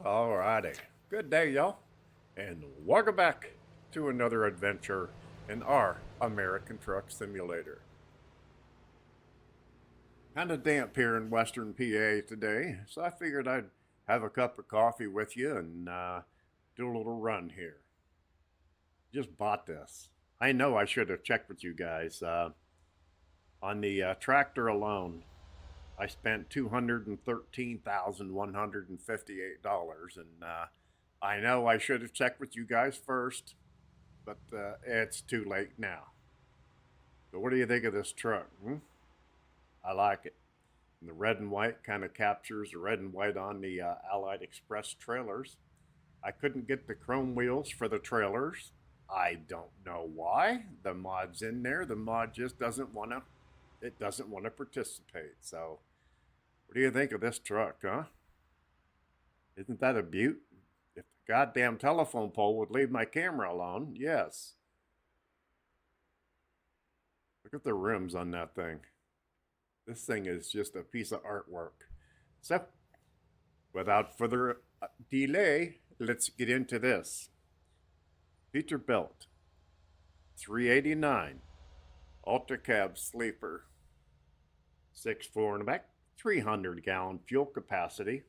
Alrighty. Good day, y'all. And welcome back to another adventure in our American Truck Simulator. Kind of damp here in Western PA today, so I figured I'd have a cup of coffee with you and do a little run here. Just bought this. I know I should have checked with you guys. On the tractor alone, I spent $213,158, and I know I should have checked with you guys first, but it's too late now. So what do you think of this truck? I like it. And the red and white kind of captures the red and white on the Allied Express trailers. I couldn't get the chrome wheels for the trailers. I don't know why. The mod's in there. The mod just doesn't want to. It doesn't want to participate. So, what do you think of this truck, huh? Isn't that a beaut? If the goddamn telephone pole would leave my camera alone, yes. Look at the rims on that thing. This thing is just a piece of artwork. So, without further delay, let's get into this. Peterbilt 389 Ultra Cab Sleeper, 6'4" in the back, 300-gallon fuel capacity.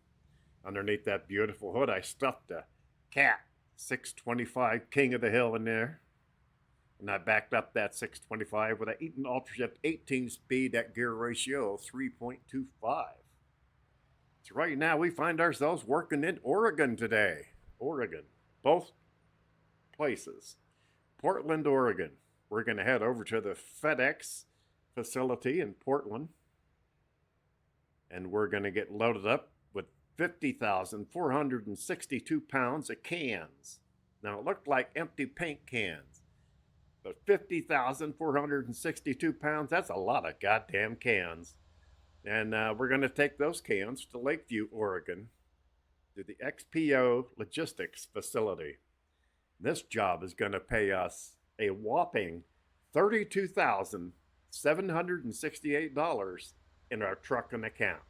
Underneath that beautiful hood, I stuffed a Cat 625 King of the Hill in there. And I backed up that 625 with an EATON Ultra Shift 18-speed at gear ratio of 3.25. So right now we find ourselves working in Oregon today. Oregon. Both places. Portland, Oregon. We're going to head over to the FedEx facility in Portland. And we're going to get loaded up with 50,462 pounds of cans. Now it looked like empty paint cans. But 50,462 pounds, that's a lot of goddamn cans. And we're going to take those cans to Lakeview, Oregon, to the XPO Logistics facility. This job is going to pay us a whopping $32,768 in our trucking account.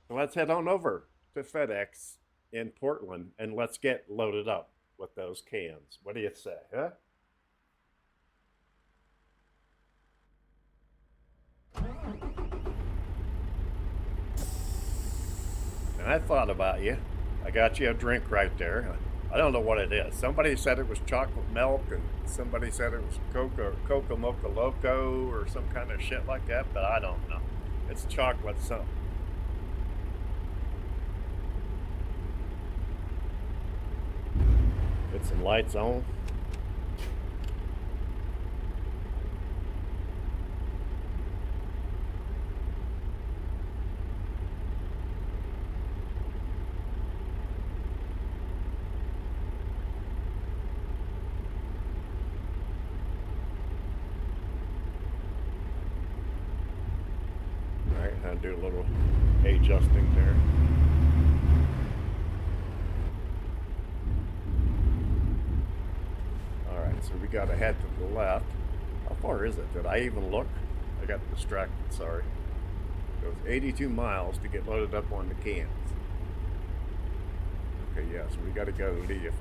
So let's head on over to FedEx in Portland and let's get loaded up with those cans. What do you say, huh? And I thought about you. I got you a drink right there. I don't know what it is. Somebody said it was chocolate milk, and somebody said it was Coca Mocha Loco or some kind of shit like that, but I don't know. It's chocolate something. Get some lights on. Kind of do a little adjusting there. Alright, so we gotta head to the left. How far is it? Did I even look? I got distracted, sorry. It was 82 miles to get loaded up on the cans. Okay, yeah, so we gotta go left.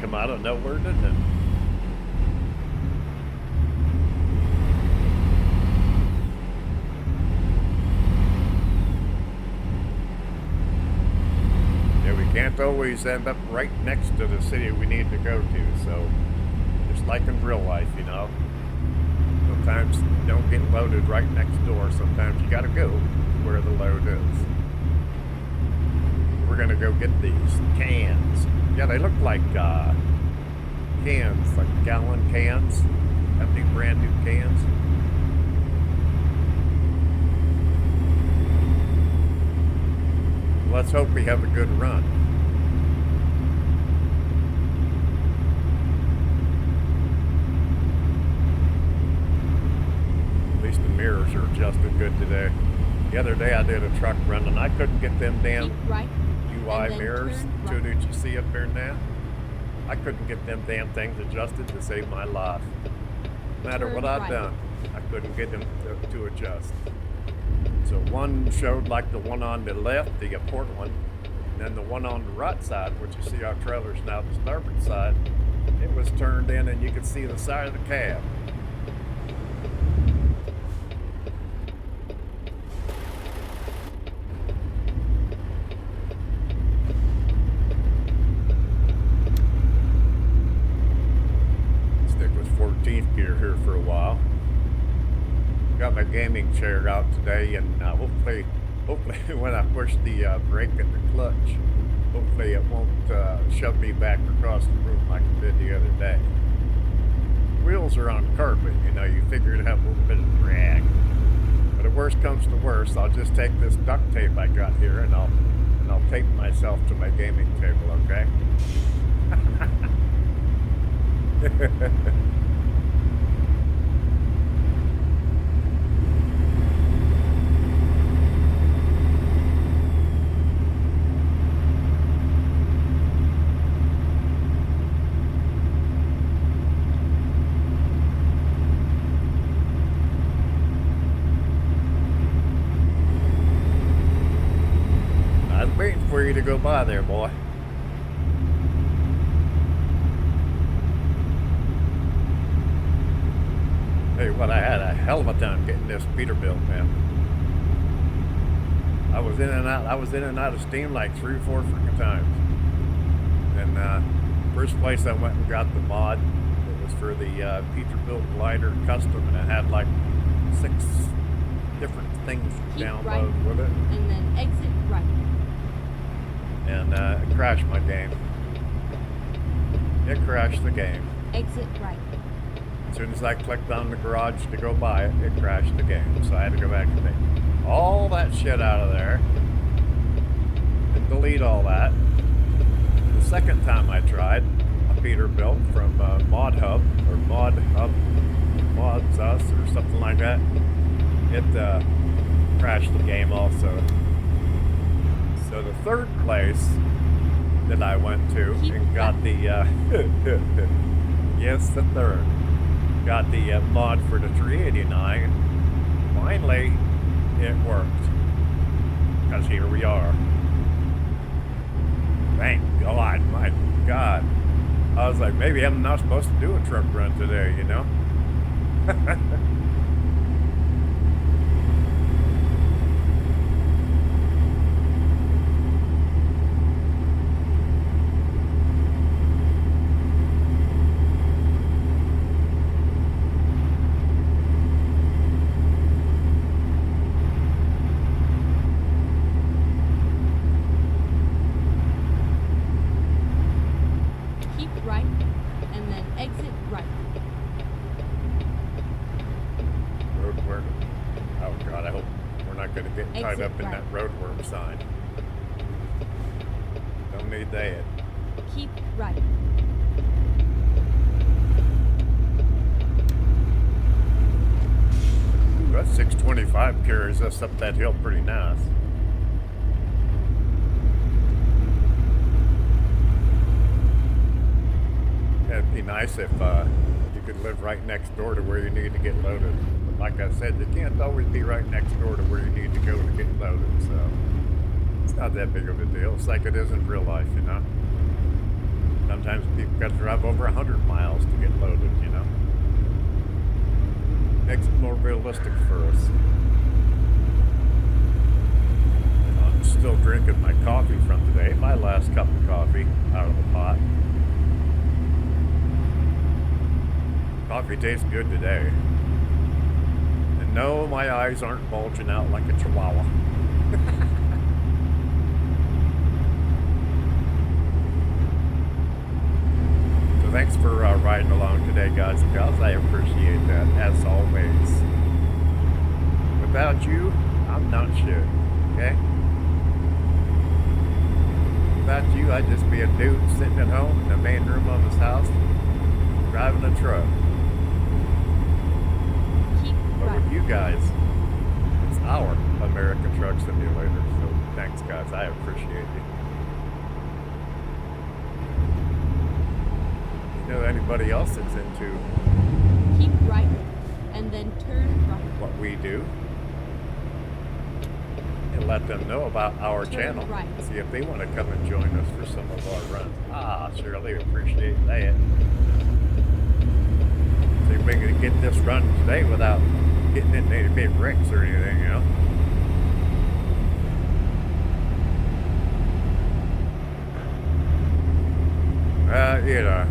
Come out of nowhere, didn't it? Yeah, we can't always end up right next to the city we need to go to, so just like in real life, you know. Sometimes you don't get loaded right next door, sometimes you gotta go where the load is. We're gonna go get these cans. Yeah, they look like cans, like gallon cans. Empty brand new cans. Let's hope we have a good run. At least the mirrors are adjusted good today. The other day I did a truck run and I couldn't get them damn UI mirrors. Did you see up there now? I couldn't get them damn things adjusted to save my life. No matter Turn what I've right. done, I couldn't get them to adjust. So one showed like the one on the left, the port one, and then the one on the right side, which you see our trailers now, the starboard side, it was turned in and you could see the side of the cab. Stick with 14th gear here for a while. Got my gaming chair out today, and hopefully when I push the brake and the clutch, hopefully it won't shove me back across the room like it did the other day. Wheels are on carpet, you know, you figure it'd have a little bit of drag. But if worst comes to worst, I'll just take this duct tape I got here and I'll tape myself to my gaming table, okay? I was waiting for you to go by there, boy. Hey, what, I had a hell of a time getting this Peterbilt, man. I was in and out of Steam like 3 or 4 freaking times. And first place I went and got the mod, it was for the Peterbilt Glider Custom, and it had like 6 different things to Keep download right, with it. and then exit right. And it crashed my game. It crashed the game. Exit right. As soon as I clicked on the garage to go buy it, it crashed the game. So I had to go back and take all that shit out of there and delete all that. The second time I tried a Peterbilt from Mod Hub or Mods Us or something like that, it crashed the game also. So the third place that I went to and got the yes, the third, got the mod for the 389. Finally, it worked, because here we are. Thank God, my God. I was like, maybe I'm not supposed to do a truck run today, you know? Tied up in that roadworm sign. Don't need that. Keep right. Ooh, that 625 carries us up that hill pretty nice. Yeah, it'd be nice if you could live right next door to where you need to get loaded. Like I said, you can't always be right next door to where you need to go to get loaded, so it's not that big of a deal. It's like it is in real life, you know? Sometimes people got to drive over 100 miles to get loaded, you know? Makes it more realistic for us. I'm still drinking my coffee from today, my last cup of coffee out of the pot. Coffee tastes good today. No, my eyes aren't bulging out like a chihuahua. So thanks for riding along today, guys and gals. I appreciate that, as always. Without you, I'm not shit, okay? Without you, I'd just be a dude sitting at home in the main room of his house, driving a truck. But with you guys, it's our American Truck Simulator. So thanks, guys. I appreciate you. You know, anybody else that's into Keep right. And then turn right. what we do, and let them know about our Turn channel. right. See if they want to come and join us for some of our runs. Surely appreciate that. See if we can get this run today without getting into any big wrecks or anything, you know. You know.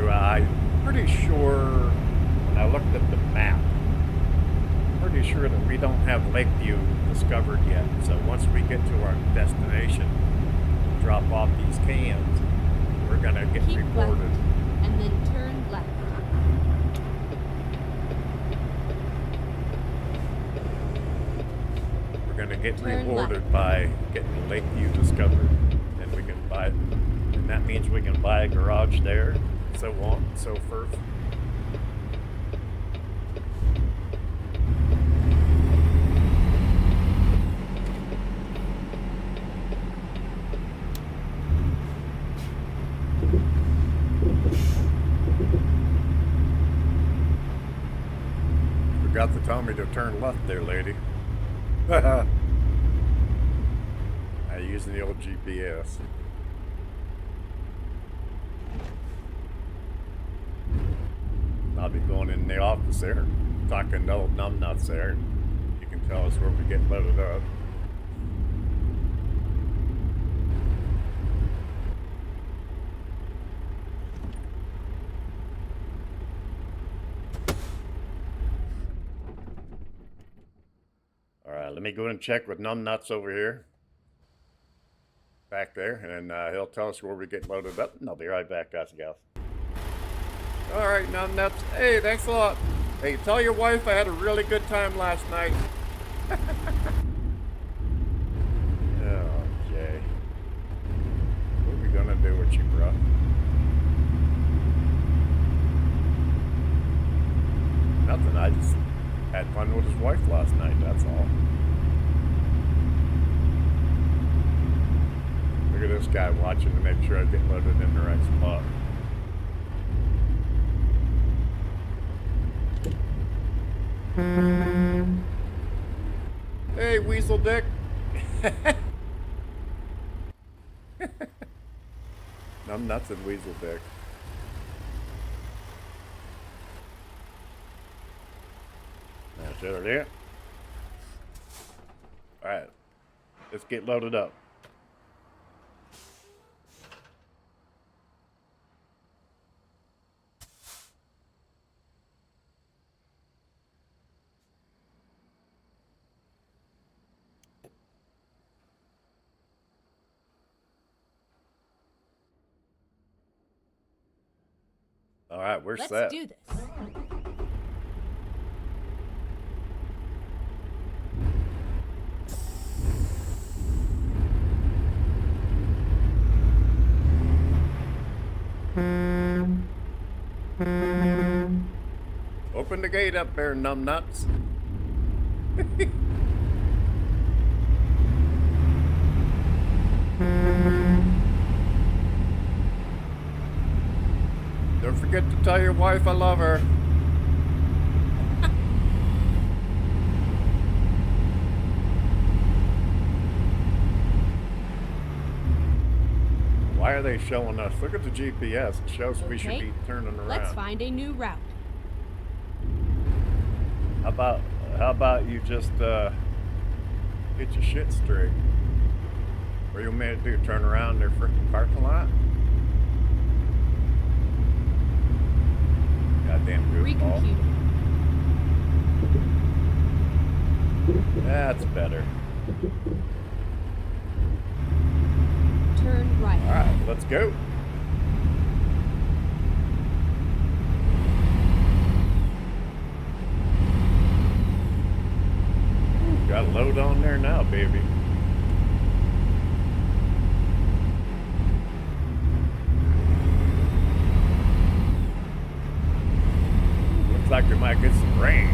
I'm pretty sure when I looked at the map, pretty sure that we don't have Lakeview discovered yet. So once we get to our destination, drop off these cans, we're gonna get Keep reported. left. And then turn left. We're gonna get Turn rewarded left. by getting Lakeview discovered, and we can buy, and that means we can buy a garage there, so on and so forth. Forgot to tell me to turn left there, lady. I'm using the old GPS. I'll be going in the office there, talking to old numbnuts there. You can tell us where we get loaded up. All right, let me go and check with numbnuts over here. Back there, and he'll tell us where we get loaded up, and I'll be right back, guys and gals. All right, numbnuts. Hey, thanks a lot. Hey, tell your wife I had a really good time last night. Okay. What are we gonna do with you, bro? Nothing. I just had fun with his wife last night. That's all. Look at this guy watching to make sure I get loaded in the right spot. Hey, Weasel Dick. I'm nuts and Weasel Dick. That's it there. Alright. Let's get loaded up. All right, we're Let's set. do this. Open the gate up there, numbnuts. Don't forget to tell your wife I love her. Why are they showing us? Look at the GPS. It shows we should be turning around. Let's find a new route. How about you just get your shit straight? What you want me to do? Turn around their freaking parking lot? Goddamn goofball. Recomputing. That's better. Turn right. All right, let's go. Got a load on there now, baby. Looks like we might get some rain.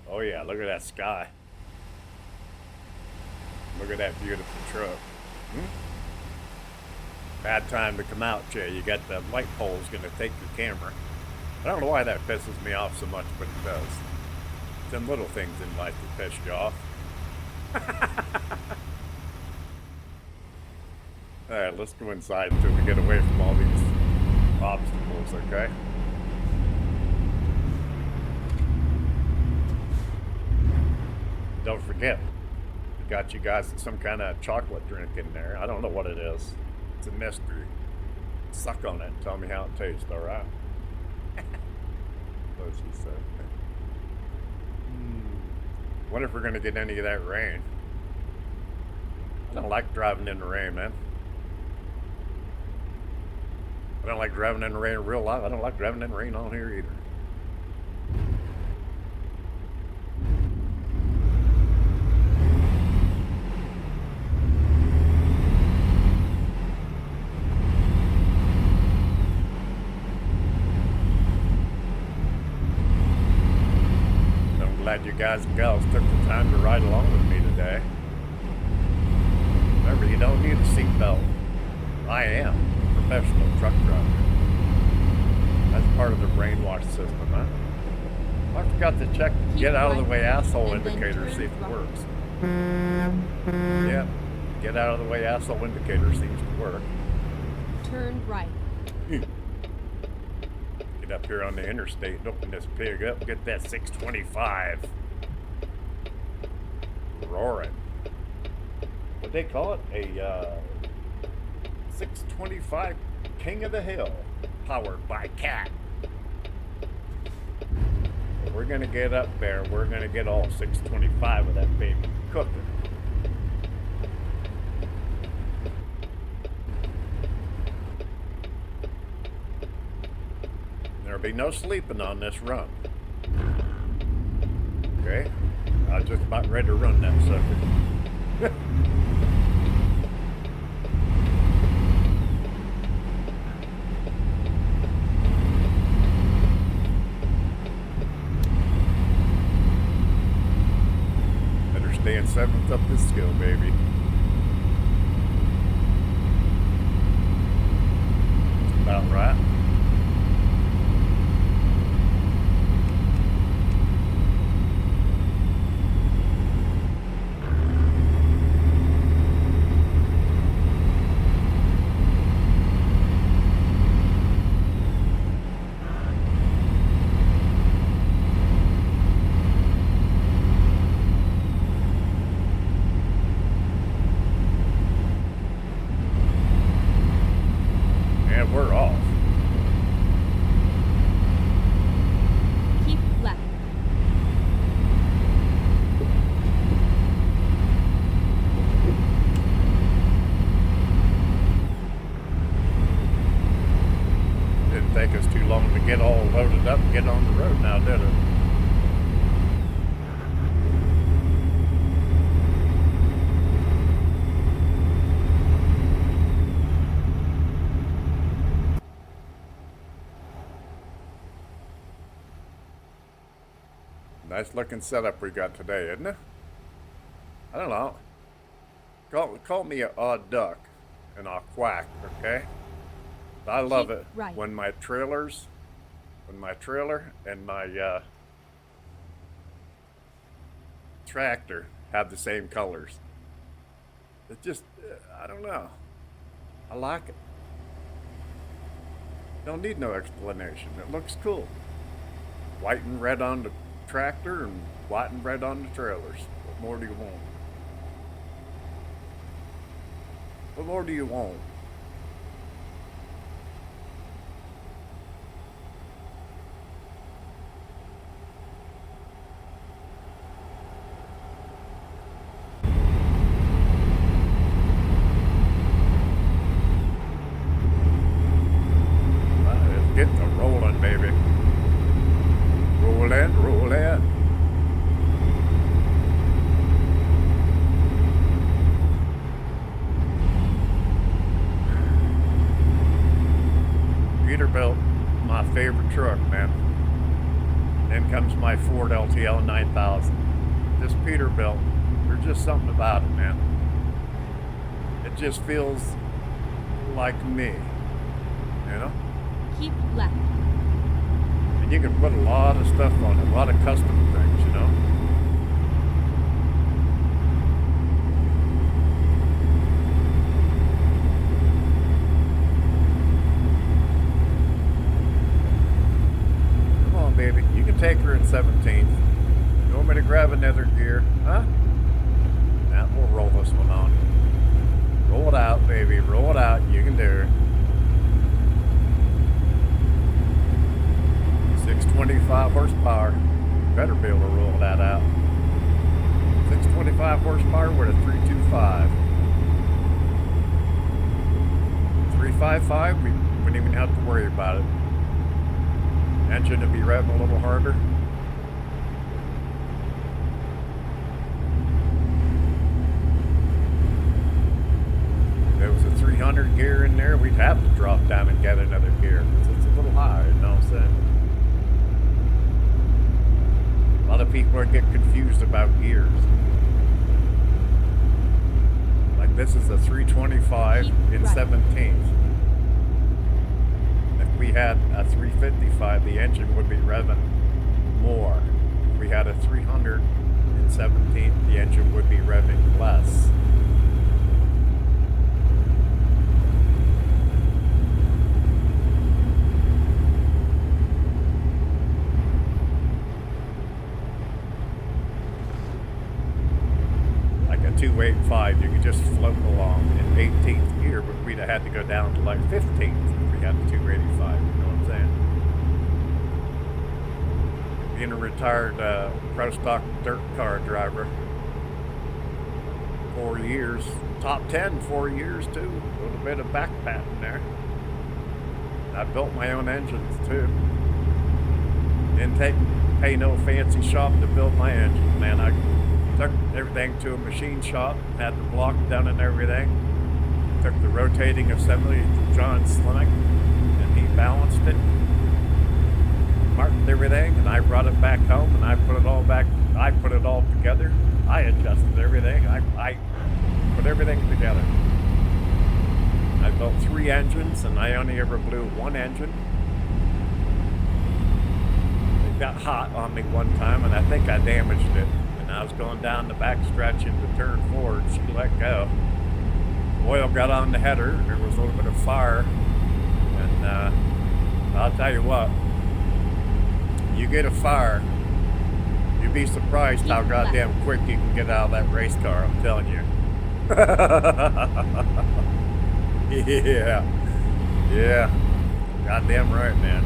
Oh yeah, look at that sky. Look at that beautiful truck. Hmm? Bad time to come out, Jay. You got the light poles gonna take your camera. I don't know why that pisses me off so much, but it does. Some little things in life that piss you off. Alright, let's go inside until we get away from all these obstacles, okay? Don't forget, we got you guys some kind of chocolate drink in there. I don't know what it is. It's a mystery. Suck on it and tell me how it tastes, alright? What she said. Wonder if we're gonna get any of that rain. I don't like driving in the rain, man. I don't like driving in the rain in real life. I don't like driving in the rain on here either. I'm glad you guys and gals took the time to ride along with me today. Remember, you don't need a seatbelt. I am a professional truck driver. That's part of the brainwash system, huh? I forgot to check the get out of the way asshole indicator, see if it works. Yeah, get out of the way asshole indicator seems to work. Turn right. Get up here on the interstate and open this pig up, get that 625. Roaring. What they call it? A 625 King of the Hill, powered by CAT. But we're gonna get up there, we're gonna get all 625 of that baby cooking. There'll be no sleeping on this run. Okay? I was just about ready to run that sucker. Better stay in seventh up this skill, baby. That's about right. We're off. Keep left. Didn't take us too long to get all loaded up and get on the road now, did it? Nice looking setup we got today, isn't it? I don't know. Call me an odd duck and I'll quack, okay? But I love Keep it right. when my trailer and my tractor have the same colors. It just, I don't know. I like it. Don't need no explanation. It looks cool. White and red on the tractor and white and red on the trailers. What more do you want? What more do you want? Let's get to rolling, baby. Rollin', rollin'. Peterbilt, my favorite truck, man. Then comes my Ford LTL 9000. This Peterbilt, there's just something about it, man. just feels like me, you know? Keep left. And you can put a lot of stuff on it, a lot of custom things, you know? Come on, baby. You can take her in 17th. You want me to grab another gear? Huh? Now we'll roll this one on. Roll it out, baby. Roll it out. You can do it. 625 horsepower. Better be able to roll that out. 625 horsepower with a 325. 355, we wouldn't even have to worry about it. Engine to be revving a little harder. If there was a 300 gear in there, we'd have to drop down and get another gear. It's a little high, you know what I'm saying? A lot of people are getting confused about gears. Like this is a 325 in 17th. If we had a 355, the engine would be revving more. If we had a 300 in 17th, the engine would be revving less. Like a 285, you could just float along in 18th gear, but we'd have had to go down to like 15th if we had the 285, you know what I'm saying? Being a retired pro stock dirt car driver, 4 years, top 10 4 years too, a little bit of back patting there. I built my own engines too. Didn't pay no fancy shop to build my engine, man. I took everything to a machine shop, had the block done and everything. Took the rotating assembly to John Slimmick, and he balanced it, marked everything, and I brought it back home, and I put it all back. I put it all together. I adjusted everything. I put everything together. I built 3 engines, and I only ever blew 1 engine. It got hot on me one time, and I think I damaged it. I was going down the back stretch into turn 4, and she let go. Oil got on the header. There was a little bit of fire, and I'll tell you what, you get a fire, you'd be surprised how goddamn quick you can get out of that race car, I'm telling you. Yeah, goddamn right, man.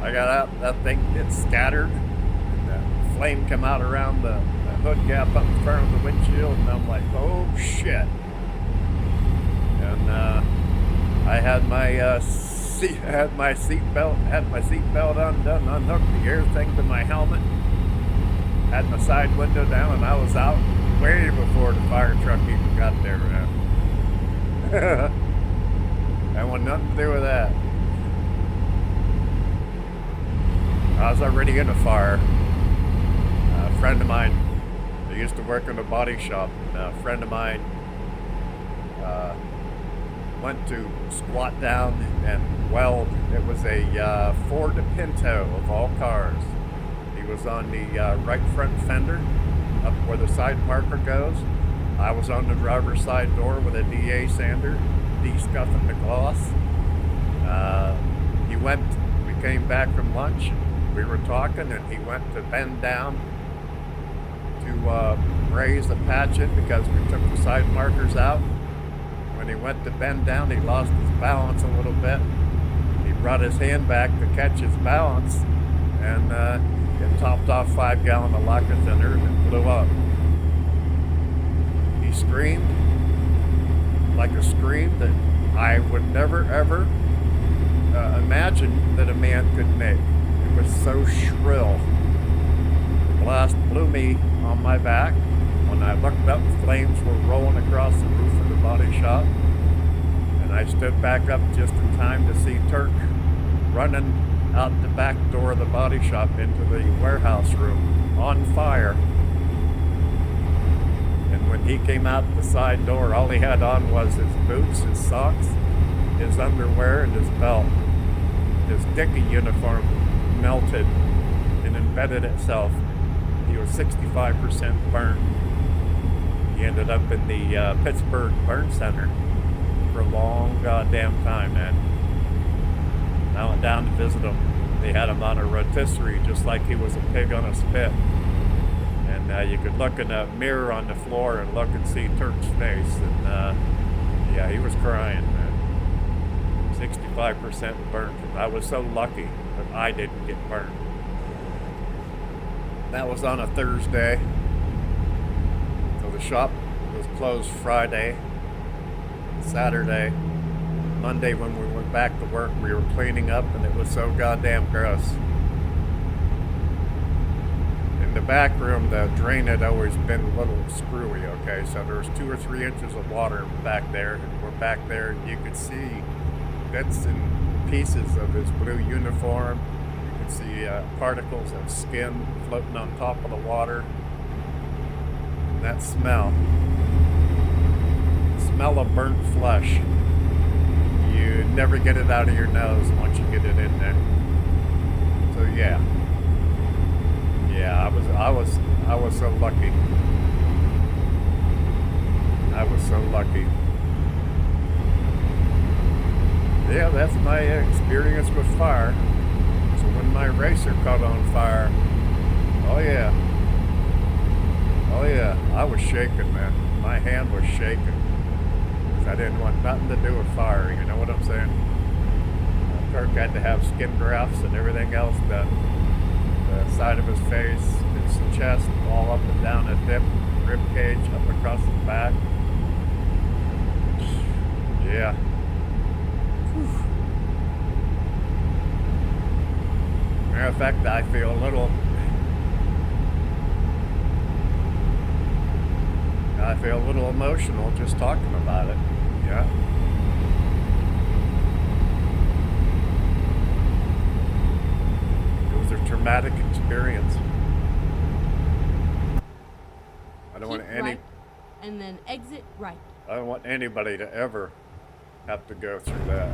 I got out, that thing, it scattered, and the flame came out around the hood gap up in front of the windshield, and I'm like, oh shit. And I had my seat belt undone, unhooked the air thing to my helmet, had my side window down, and I was out way before the fire truck even got there, man. I want nothing to do with that. I was already in a fire. A friend of mine, I used to work in a body shop. A friend of mine went to squat down and weld. It was a Ford Pinto of all cars. He was on the right front fender, up where the side marker goes. I was on the driver's side door with a DA sander, de-scuffing the gloss. We came back from lunch. We were talking, and he went to bend down to raise the patchet because we took the side markers out. When he went to bend down, he lost his balance a little bit. He brought his hand back to catch his balance, and it topped off 5 gallons of lacquer thinner, and it blew up. He screamed like a scream that I would never ever imagine that a man could make. It was so shrill. The blast blew me on my back. When I looked up, flames were rolling across the roof of the body shop. And I stood back up just in time to see Turk running out the back door of the body shop into the warehouse room on fire. And when he came out the side door, all he had on was his boots, his socks, his underwear, and his belt. His dicky uniform melted and embedded itself. He was 65% burnt. He ended up in the Pittsburgh Burn Center for a long goddamn time, man. I went down to visit him. They had him on a rotisserie just like he was a pig on a spit. And you could look in a mirror on the floor and look and see Turk's face. And yeah, he was crying, man. 65% burnt. And I was so lucky that I didn't get burnt. That was on a Thursday. So the shop was closed Friday, Saturday. Monday when we went back to work, we were cleaning up and it was so goddamn gross. In the back room, the drain had always been a little screwy, okay? So there was 2 or 3 inches of water back there. And we're back there and you could see bits and pieces of his blue uniform. You could see particles of skin floating on top of the water. And that smell of burnt flesh. You never get it out of your nose once you get it in there. So yeah, I was so lucky. I was so lucky. Yeah, that's my experience with fire. So when my racer caught on fire, oh yeah, I was shaking, man. My hand was shaking. I didn't want nothing to do with fire, you know what I'm saying? Kirk had to have skin grafts and everything else done. The side of his face, his chest, all up and down his hip, rib cage, up across his back. Yeah. Whew. Matter of fact, I feel a little emotional just talking about it. Yeah. It was a traumatic experience. I don't want right, and then exit right. I don't want anybody to ever have to go through that.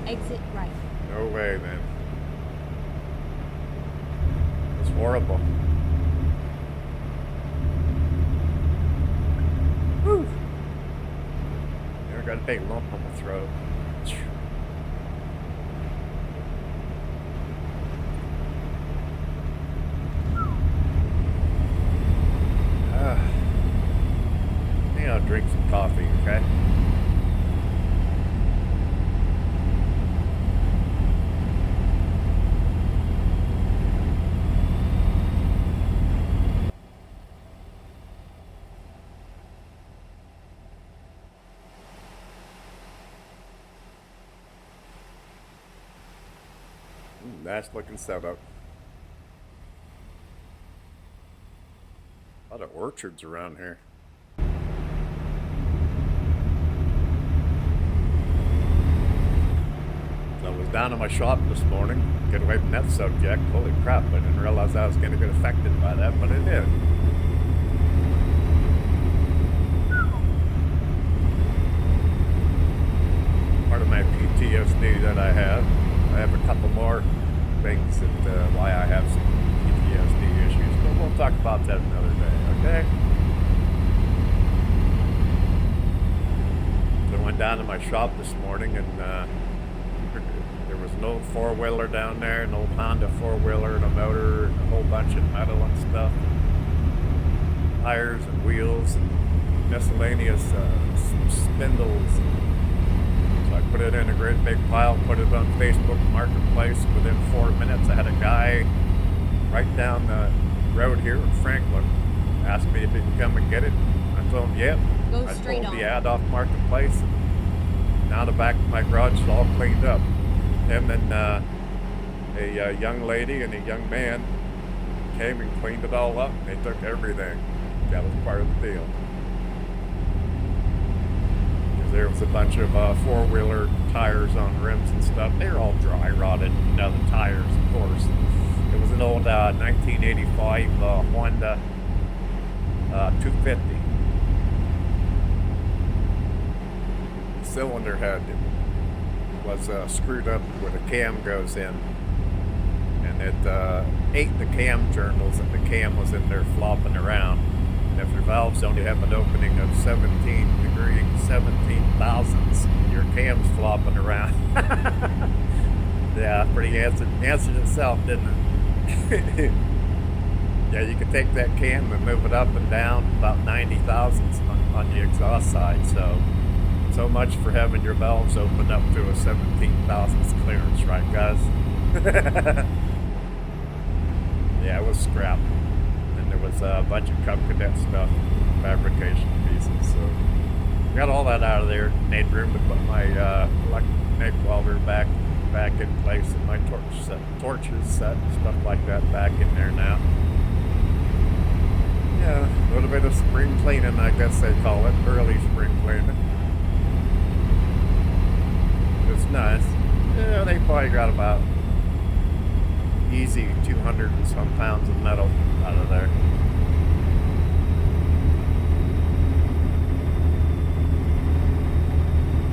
Exit right. No way, man. It's horrible. Whew. Never got a big lump on my throat. I think I'll drink some coffee, okay? Nice looking setup. A lot of orchards around here. So I was down in my shop this morning, get away from that subject. Holy crap, I didn't realize I was going to get affected by that, but it did. Part of my PTSD that I have a couple more things that why I have some PTSD issues, but we'll talk about that another day, okay? So I went down to my shop this morning and there was an old four-wheeler down there, an old Honda four-wheeler and a motor and a whole bunch of metal and stuff, tires and wheels and miscellaneous spindles. So I put it in a great big pile, put it on Facebook Marketplace. Within 4 minutes, I had a guy right down the road here in Franklin asked me if he could come and get it. I told him, yep. Go I straight pulled on. the ad off Marketplace. And now the back of my garage is all cleaned up. Him and a young lady and a young man came and cleaned it all up. They took everything. That was part of the deal. There was a bunch of four-wheeler tires on rims and stuff. They were all dry rotted. You know, the tires, of course. It was an an old 1985 Honda 250. The cylinder head was screwed up where the cam goes in, and it ate the cam journals, and the cam was in there flopping around. And if your valves only have an opening of 17 thousandths, your cam's flopping around. Yeah, pretty answered itself, didn't it? Yeah, you can take that cam and move it up and down about 90 thousandths on the exhaust side. So much for having your valves open up to a 17 thousandths clearance, right, guys? Yeah, it was scrap. And there was a bunch of Cub Cadet stuff, fabrication pieces. So got all that out of there. Made room to put my electric welder back in place, and my torches set, stuff like that back in there now. Yeah, a little bit of spring cleaning, I guess they call it, early spring cleaning. It's nice. Yeah, they probably got about easy 200 and some pounds of metal out of there.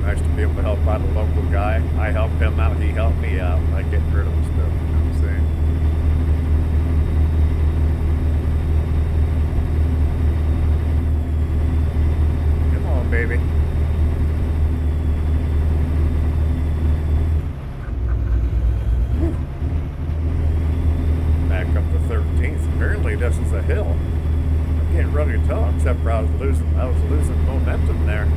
Nice to be able to help out a local guy. I helped him out, he helped me out. I get rid of stuff, you know what I'm saying? Come on, baby. Back up to 13th. Apparently this is a hill. I can't really tell, except for I was losing momentum there.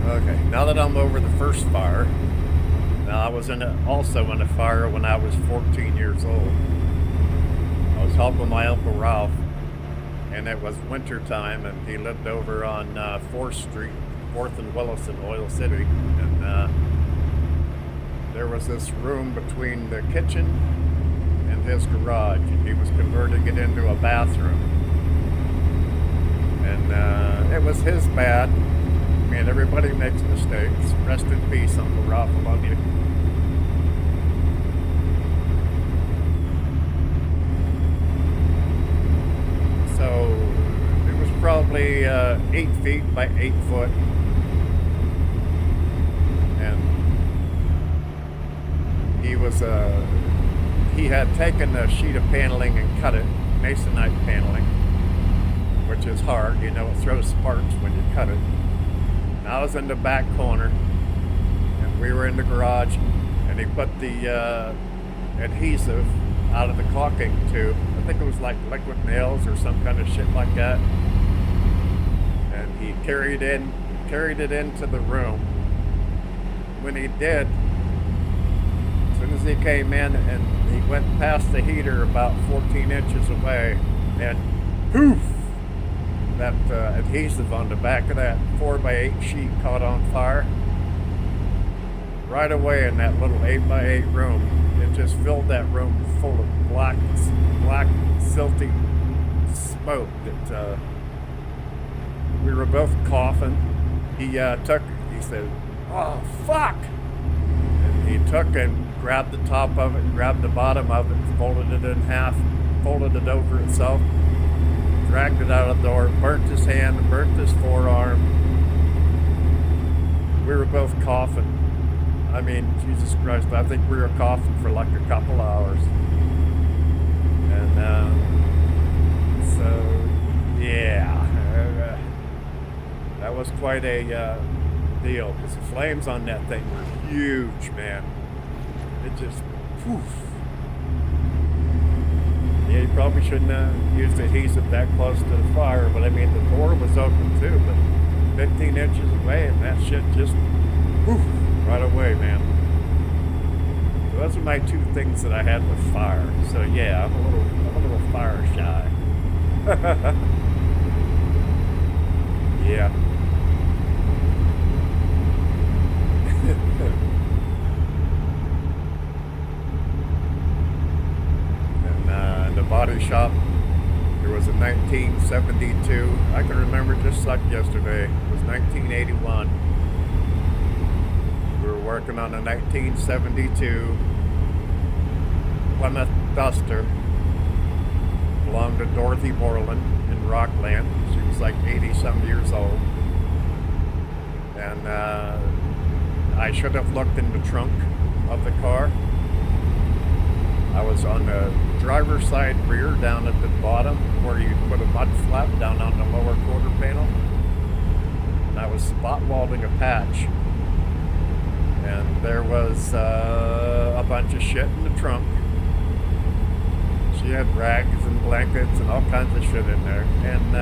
Okay, now that I'm over the first fire, now I was also in a fire when I was 14 years old. I was helping my Uncle Ralph, and it was winter time, and he lived over on 4th Street, 4th and Williston, Oil City, and there was this room between the kitchen and his garage, and he was converting it into a bathroom. And it was his bad. I mean, everybody makes mistakes. Rest in peace, Uncle Ralph, I love you. So it was probably 8 feet by 8 foot, and he had taken a sheet of paneling and cut it, masonite paneling, which is hard, you know, it throws sparks when you cut it. And I was in the back corner, and we were in the garage, and he put the adhesive out of the caulking tube. I think it was like liquid nails or some kind of shit like that. And he carried it into the room. When he did, as soon as he came in and he went past the heater about 14 inches away, and poof, that adhesive on the back of that 4x8 sheet caught on fire. Right away in that little 8x8 room, it just filled that room full of black, silty smoke that we were both coughing. He said, "Oh, fuck!" And he took and grabbed the top of it and grabbed the bottom of it, folded it in half, folded it over itself, dragged it out of the door, burnt his hand, burnt his forearm. We were both coughing. I mean, Jesus Christ, I think we were coughing for like a couple hours. And so, yeah, that was quite a deal, because the flames on that thing were huge, man. It just, poof. Yeah, you probably shouldn't have used adhesive that close to the fire, but I mean, the door was open too, but 15 inches away, and that shit just, whew, right away, man. So those are my two things that I had with fire. So yeah, I'm a little fire shy. Yeah. And the body shop, there was a 1972. I can remember just like yesterday. It was 1981. We were working on a 1972 Plymouth Duster. Belonged to Dorothy Borland in Rockland. She was like 80-some years old. And I should have looked in the trunk of the car. I was on the driver's side rear down at the bottom where you put a mud flap down on the lower quarter panel. And I was spot welding a patch. And there was a bunch of shit in the trunk. She had rags and blankets and all kinds of shit in there. And,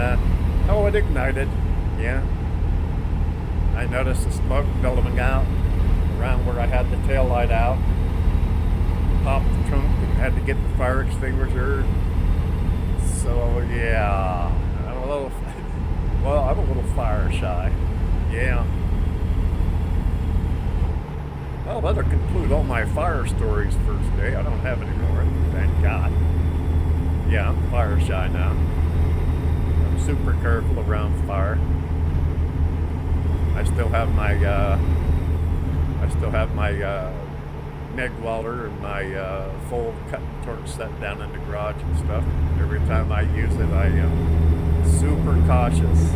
oh, it ignited. Yeah. I noticed the smoke billowing out around where I had the tail light out. Popped the trunk and had to get the fire extinguisher. So, yeah. I'm a little fire shy. Yeah. Well, that'll conclude all my fire stories first day. I don't have any more, thank God. Yeah, I'm fire shy now. I'm super careful around fire. I still have my MIG welder and my full cut and torch set down in the garage and stuff. Every time I use it, I am super cautious.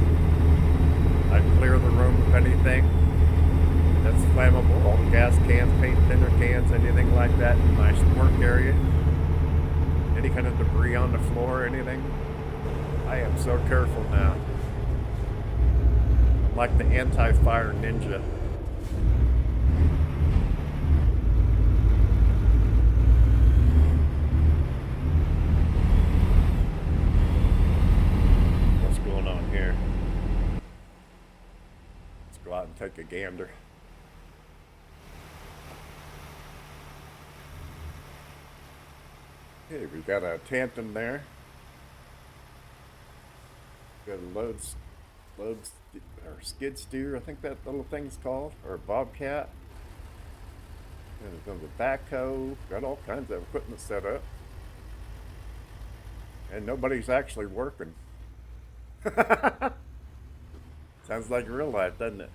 I clear the room of anything that's flammable, all the gas cans, paint thinner cans, anything like that in my work area. Any kind of debris on the floor, anything. I am so careful now. I'm like the anti-fire ninja. What's going on here? Let's go out and take a gander. Okay, we got a Tanton there. Got a or skid steer, I think that little thing's called, or a bobcat. And there's a backhoe. Got all kinds of equipment set up, and nobody's actually working. Sounds like real life, doesn't it?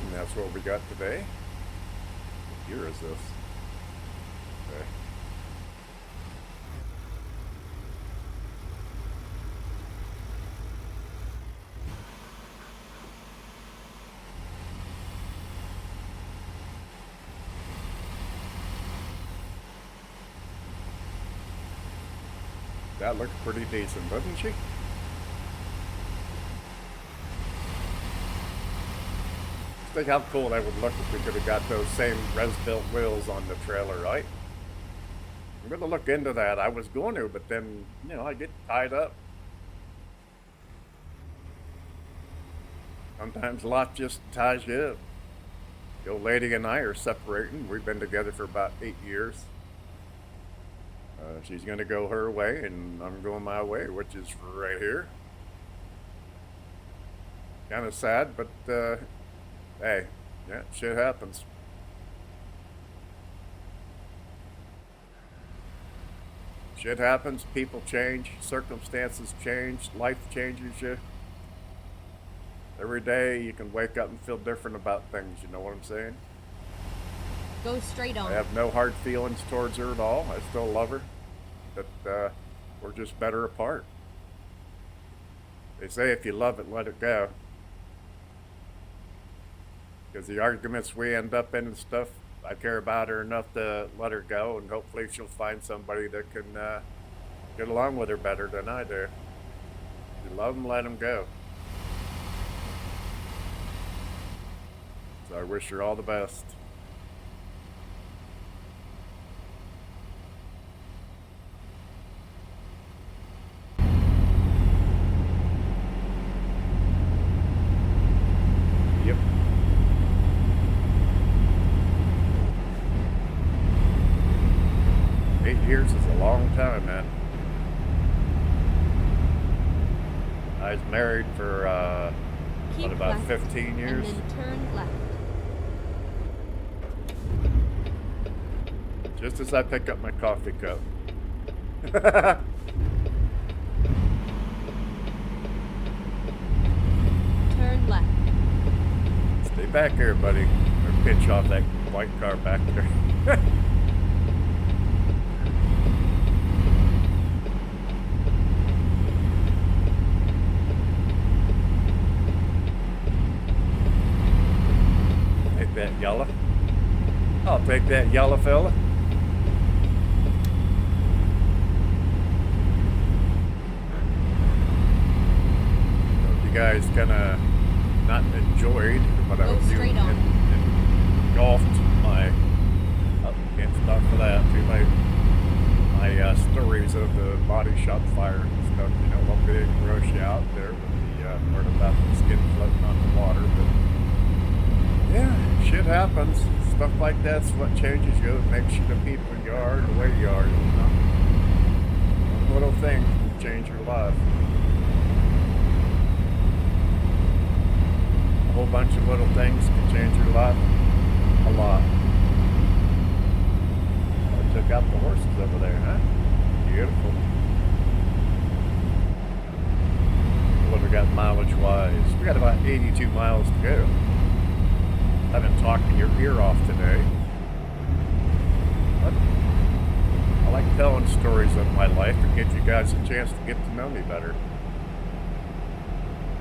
And that's what we got today. What year is this? Okay. That looks pretty decent, doesn't she? Think how cool that would look if we could have got those same res-built wheels on the trailer, right? I'm going to look into that. I was going to, but then, you know, I get tied up. Sometimes life just ties you up. The old lady and I are separating. We've been together for about 8 years. She's going to go her way, and I'm going my way, which is right here. Kind of sad, but hey, yeah, shit happens. Shit happens, people change, circumstances change, life changes you. Every day you can wake up and feel different about things, you know what I'm saying? Go straight on. I have no hard feelings towards her at all. I still love her, but we're just better apart. They say if you love it, let it go. Because the arguments we end up in and stuff, I care about her enough to let her go, and hopefully she'll find somebody that can get along with her better than I do. If you love them, let them go. So I wish her all the best. Yep. 8 years is a long time, man. I was married for Keep about left 15 years. And then turn left. Just as I pick up my coffee cup. Turn left. Stay back here, buddy. Or pinch off that white car back there. Take that yellow. I'll take that yellow fella. You guys kind of not enjoyed what I Go was doing straight on. and golfed my. Oh, can't stop for that. Too late. My stories of the body shop fire and stuff. You know, hope they didn't rush you out there with the part about the skin floating on the water. But yeah, shit happens. Stuff like that's what changes you. It makes you the people you are, the way you are. You know, one little thing can change your life. A whole bunch of little things can change your life a lot. I took out the horses over there, huh? Beautiful. What have we got mileage wise? We got about 82 miles to go. I've been talking your ear off today. But I like telling stories of my life to give you guys a chance to get to know me better.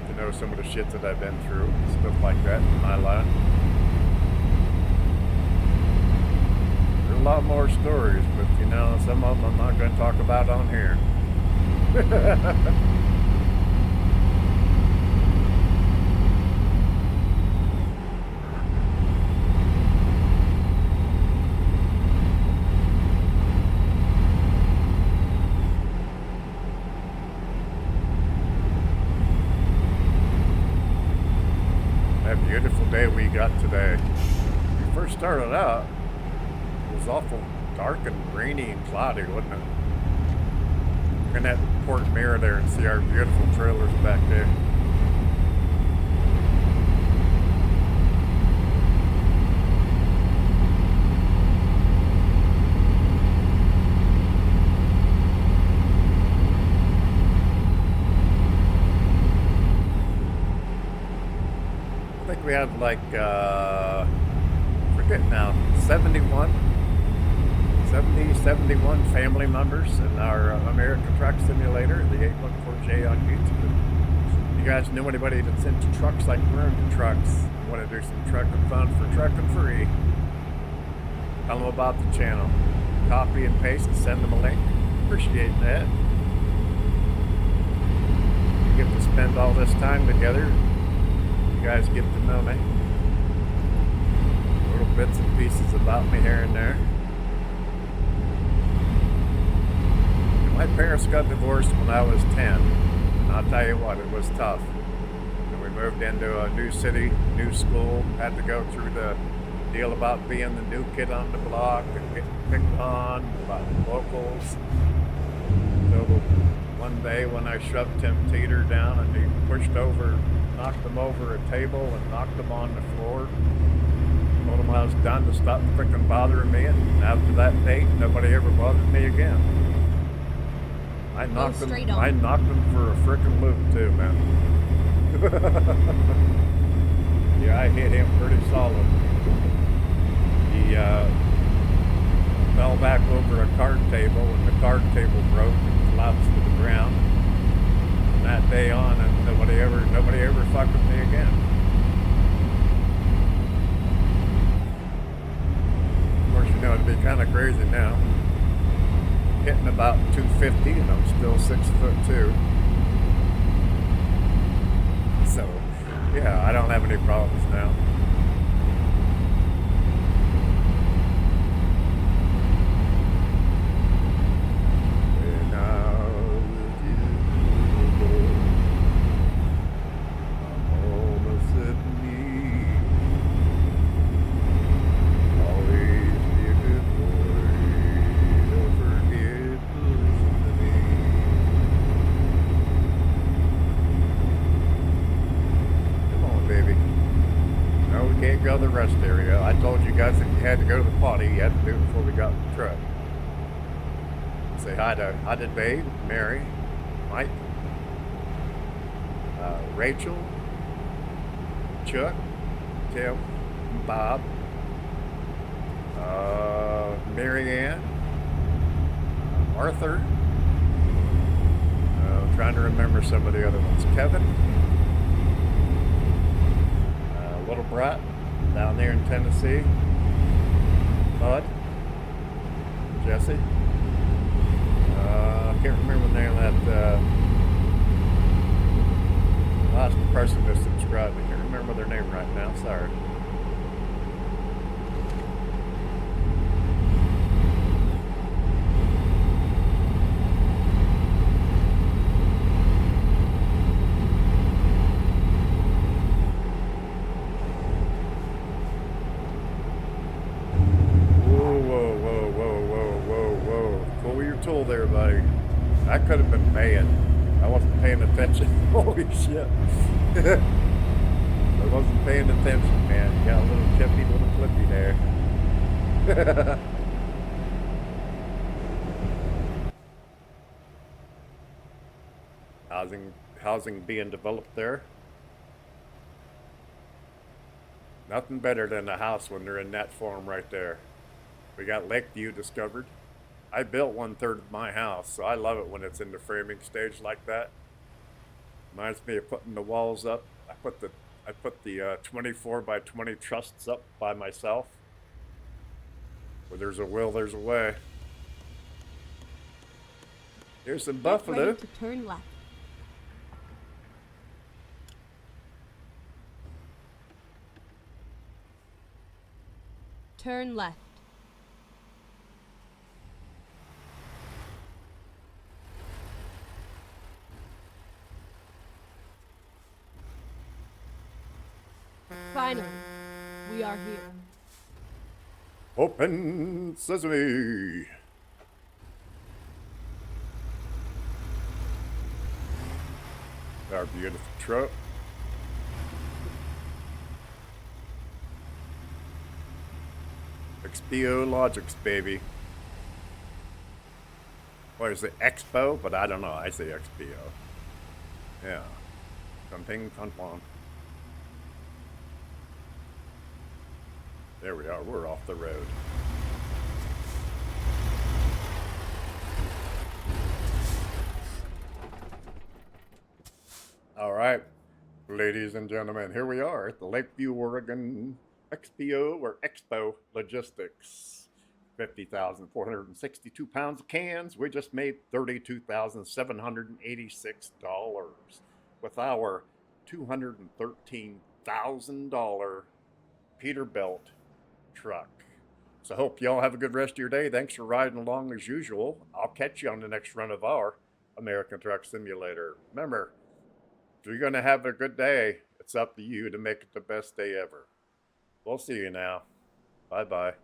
To know some of the shit that I've been through, stuff like that in my life. There are a lot more stories, but you know, some of them I'm not going to talk about on here. That beautiful day we got today. When we first started out, it was awful dark and rainy and cloudy, wasn't it? Look in that port mirror there and see our beautiful trailers back there. I think we had like, forget now, 71 family members in our American Truck Simulator, the 814J on YouTube. If you guys know anybody that's into trucks, like we're into trucks, want to do some trucking fun for trucking free, tell them about the channel. Copy and paste and send them a link. Appreciate that. We get to spend all this time together. You guys get to know me. Little bits and pieces about me here and there. My parents got divorced when I was 10. And I'll tell you what, it was tough. And we moved into a new city, new school, had to go through the deal about being the new kid on the block and getting picked on by the locals. So one day when I shoved Tim Teeter down and he pushed over, knocked him over a table and knocked him on the floor, told him I was done to stop freaking bothering me, and after that date, nobody ever bothered me again. I knocked him for a freaking loop too, man. Yeah, I hit him pretty solid. He fell back over a card table, and the card table broke and collapsed to the ground. From that day on, and nobody ever fucked with me again. Of course, you know, it'd be kind of crazy now. Hitting about 250 and I'm still 6'2". So, yeah, I don't have any problems now. And now with you, I'm almost at me. Always be a good boy. Don't forget to listen to me. Come on, baby. No, we can't go to the rest area. I told you guys that had to go to the potty. You had to do it before we got in the truck. Say hi to Dave, Mary, Mike, Rachel, Chuck, Tim, Bob, Mary Ann, Arthur. Trying to remember some of the other ones. Kevin, Little Brat down there in Tennessee. Bud, Jesse. I can't remember the name of that last person that subscribed. I can't remember their name right now. Sorry. Tool there, buddy. I could have been paying. I wasn't paying attention. Holy shit. I wasn't paying attention, man. You got a little chippy, little clippy there. Housing being developed there. Nothing better than a house when they're in that form right there. We got Lakeview discovered. I built 1/3 of my house, so I love it when it's in the framing stage like that. Reminds me of putting the walls up. I put the 24 by 20 trusses up by myself. Where there's a will, there's a way. Here's some buffalo. Ready to turn left. Turn left. Finally, we are here. Open sesame. Our beautiful truck. XPO Logics, baby. What is it, Expo? But I don't know, I say XPO. Yeah. Something fun. There we are, we're off the road. All right, ladies and gentlemen, here we are at the Lakeview, Oregon XPO or Expo Logistics. 50,462 pounds of cans. We just made $32,786 with our $213,000 Peterbilt truck. So hope y'all have a good rest of your day. Thanks for riding along as usual. I'll catch you on the next run of our American Truck Simulator. Remember, if you're going to have a good day, it's up to you to make it the best day ever. We'll see you now. Bye-bye.